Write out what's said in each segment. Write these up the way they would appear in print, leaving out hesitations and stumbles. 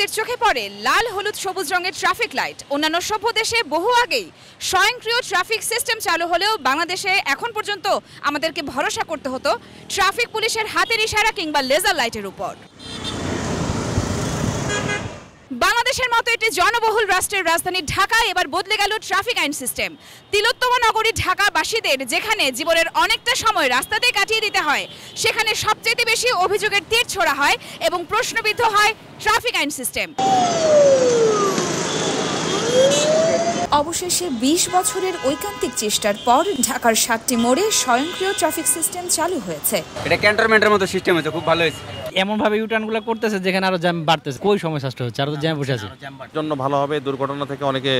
আমাদের চোখে পড়ে লাল হলুদ সবুজ রঙের ট্রাফিক লাইট। অন্যান্য সভ্য দেশে বহু আগেই স্বয়ংক্রিয় ট্রাফিক সিস্টেম চালু হলেও বাংলাদেশে এখন পর্যন্ত আমাদেরকে ভরসা করতে হতো ট্রাফিক পুলিশের হাতের ইশারা কিংবা লেজার লাইটের উপর। বাংলাদেশের মতো একটি জনবহুল রাষ্ট্রের রাজধানী ঢাকায় এবার বদলে গেল ট্রাফিক আইন সিস্টেম। তিলোত্তমা নগরী ঢাকাবাসীদের যেখানে জীবনের অনেকটা সময় রাস্তাতেই কাটিয়ে দিতে হয়, সেখানে সবচেয়ে বেশি অভিযোগের তীর ছোড়া হয় এবং প্রশ্নবিদ্ধ হয় ট্রাফিক আইন সিস্টেম। অবশেষে ২০ বছরের ঐকান্তিক চেষ্টার পর ঢাকার ৭টি মোড়ে স্বয়ংক্রিয় ট্রাফিক সিস্টেম চালু হয়েছে। এটা ক্যান্টনমেন্টের মতো সিস্টেম হয়েছে, খুব ভালো হয়েছে। এমনভাবে ইউটার্নগুলো করতেছে যেখানে আরো জ্যাম বাড়তেছে, কই সময় নষ্ট হচ্ছে, আরো জ্যাম বসে আছে। জন্য ভালো হবে, দুর্ঘটনা থেকে অনেকে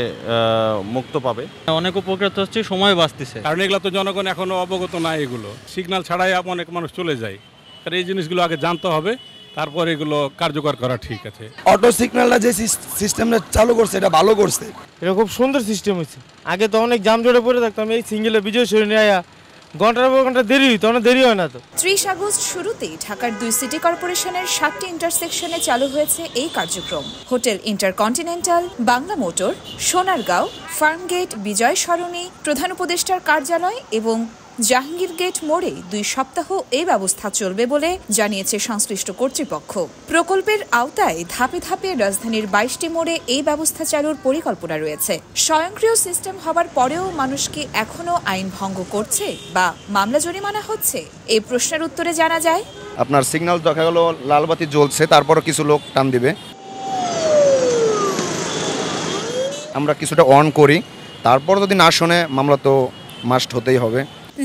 মুক্ত পাবে, অনেক উপকৃত হচ্ছে, সময় বাঁচতেছে। কারণ এগুলো তো জনগণ এখনো অবগত না, এগুলো সিগন্যাল ছাড়াই অনেক মানুষ চলে যায়। আর এই জিনিসগুলো আগে জানতে হবে, তারপর এগুলো কার্যকর করা ঠিক আছে। অটো সিগন্যালটা যে সিস্টেমটা চালু করছে এটা ভালো করছে, এটা খুব সুন্দর সিস্টেম হয়েছে। আগে তো অনেক জাম জড়ে পড়ে থাকতাম, এই সিঙ্গেলে বিজয় সরণি আয়া ঘন্টার পর ঘন্টা দেরি হইতো, অনেক দেরি হয় না তো। ৩০ আগস্ট শুরুতেই ঢাকার ২ সিটি কর্পোরেশনের ৭টি ইন্টারসেকশনে চালু হয়েছে এই কার্যক্রম। Hotel Intercontinental, Bangla Motor, Sonargaon, Farmgate, Bijoy Sarani, প্রধান উপদেষ্টার কার্যালয় এবং জাহাঙ্গীর গেট মোড়ে ২ সপ্তাহ এই ব্যবস্থা চলবে বলে জানিয়েছে সংশ্লিষ্ট কর্তৃপক্ষ। প্রকল্পের আওতায় ধাপে ধাপে রাজধানীর ২২টি মোড়ে এই ব্যবস্থা চালুর পরিকল্পনা রয়েছে। স্বয়ংক্রিয় সিস্টেম হবার পরেও মানুষ কি এখনো আইন ভঙ্গ করছে বা মামলা জরিমানা হচ্ছে, এই প্রশ্নের উত্তরে জানা যায়, আপনার সিগন্যাল দেখা গেল লাল বাতি জ্বলছে, তারপরও কিছু লোক টান দিবে, আমরা কিছুটা অন করি, তারপর যদি না শোনে মামলা তো মাস্ট হতেই হবে।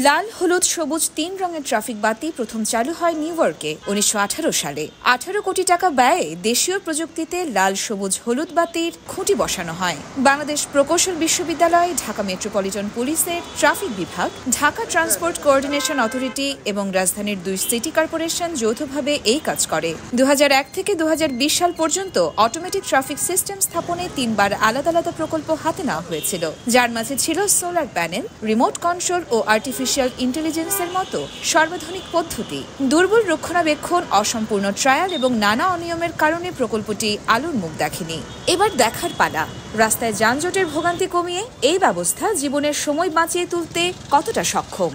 লাল হলুদ সবুজ ৩ রঙের ট্রাফিক বাতি প্রথম চালু হয় নিউ ইয়র্কে ১৯১৮ সালে। ১৮ কোটি টাকা ব্যয়ে দেশীয় প্রযুক্তিতে লাল সবুজ হলুদ বাতির খুঁটি বসানো হয়। বাংলাদেশ প্রকৌশল বিশ্ববিদ্যালয়, ঢাকা মেট্রোপলিটন পুলিশের ট্রাফিক বিভাগ, ঢাকা ট্রান্সপোর্ট কোঅর্ডিনেশন অথরিটি এবং রাজধানীর ২ সিটি কর্পোরেশন যৌথভাবে এই কাজ করে। ২০০১ থেকে ২০২০ সাল পর্যন্ত অটোমেটিক ট্রাফিক সিস্টেম স্থাপনে ৩বার আলাদা আলাদা প্রকল্প হাতে নেওয়া হয়েছিল, যার মাঝে ছিল সোলার প্যানেল, রিমোট কন্ট্রোল ও আর্টিফিশিয়াল ইন্টেলিজেন্সের মতো সর্বাধুনিক পদ্ধতি। দুর্বল রক্ষণাবেক্ষণ, অসম্পূর্ণ ট্রায়াল এবং নানা অনিয়মের কারণে প্রকল্পটি আলোর মুখ দেখেনি। এবার দেখার পালা, রাস্তায় যানজটের ভোগান্তি কমিয়ে এই ব্যবস্থা জীবনের সময় বাঁচিয়ে তুলতে কতটা সক্ষম।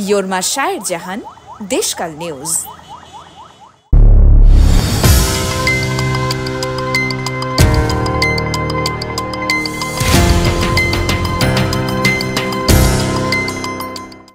ইয়োরমা শায়ের জাহান, দেশকাল নিউজ।